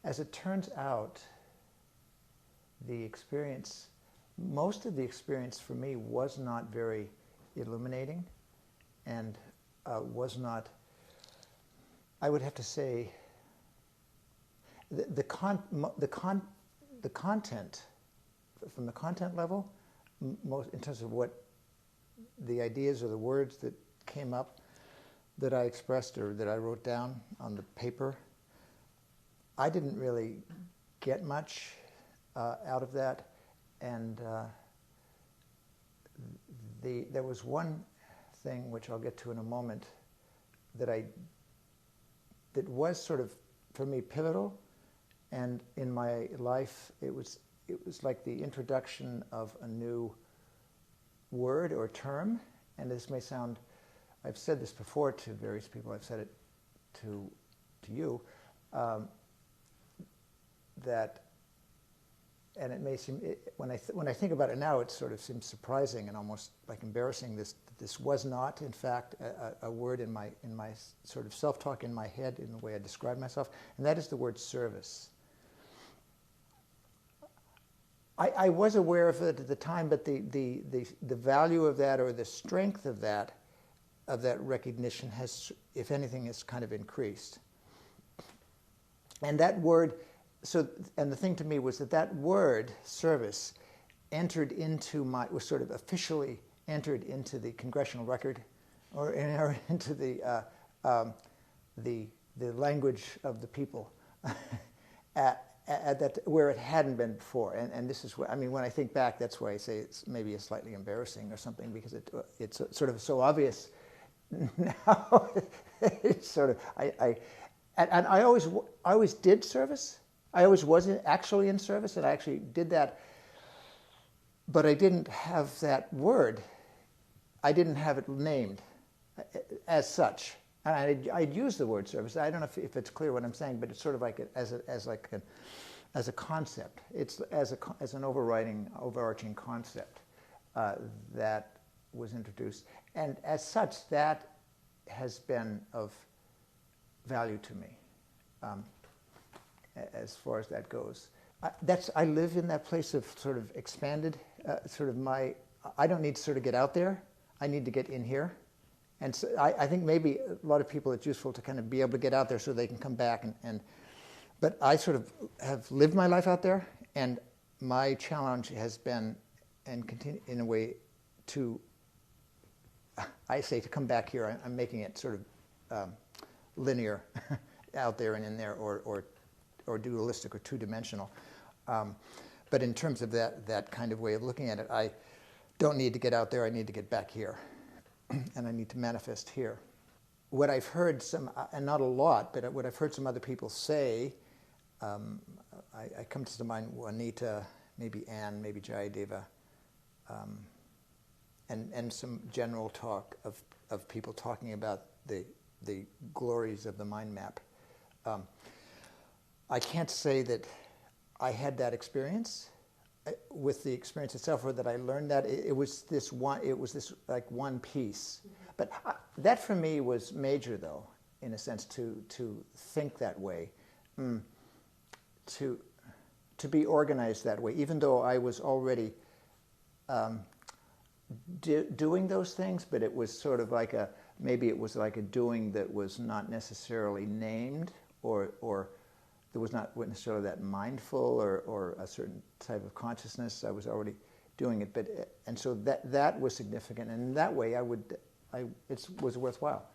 As it turns out, the experience, most of the experience for me was not very illuminating and was not, I would have to say, the content, from the content level, most, in terms of what the ideas or the words that came up that I expressed or that I wrote down on the paper, I didn't really get much out of that, and there was one thing which I'll get to in a moment that was sort of for me pivotal, and in my life it was like the introduction of a new word or term. And this may sound, I've said this before to various people, I've said it to you, that, and it may seem, when I think about it now, it sort of seems surprising and almost like embarrassing. This was not, in fact, a word in my sort of self-talk in my head, in the way I describe myself, and that is the word service. I was aware of it at the time, but the value of that, or the strength of that recognition has, if anything, has kind of increased. And that word, and the thing to me was that word, service, was sort of officially entered into the congressional record, or into the language of the people, at that, where it hadn't been before. And this is where, I mean, when I think back, that's why I say it's maybe slightly embarrassing or something, because it's sort of so obvious now. It's sort of, and I always did service. I always was actually in service, and I actually did that, but I didn't have that word. I didn't have it named as such. And I'd use the word service. I don't know if it's clear what I'm saying, but it's sort of like as a concept. It's as an overarching concept that was introduced, and as such, that has been of value to me, as far as that goes. I live in that place of sort of expanded, I don't need to sort of get out there. I need to get in here. And so I think maybe a lot of people, it's useful to kind of be able to get out there so they can come back. But I sort of have lived my life out there, and my challenge has been, and continue in a way, I say to come back here. I'm making it sort of linear, out there and in there, or dualistic or two-dimensional. But in terms of that kind of way of looking at it, I don't need to get out there. I need to get back here. And I need to manifest here. What I've heard and not a lot, but what I've heard some other people say, I come to mind Juanita, maybe Anne, maybe Jayadeva, and some general talk of people talking about the glories of the mind map. I can't say that I had that experience with the experience itself, or that I learned that. It was this like one piece. But that for me was major, though, in a sense, to think that way, to be organized that way, even though I was already doing those things. But it was sort of like maybe it was like a doing that was not necessarily named, or there was not necessarily that mindful or a certain type of consciousness. I was already doing it, and so that was significant, and in that way it was worthwhile.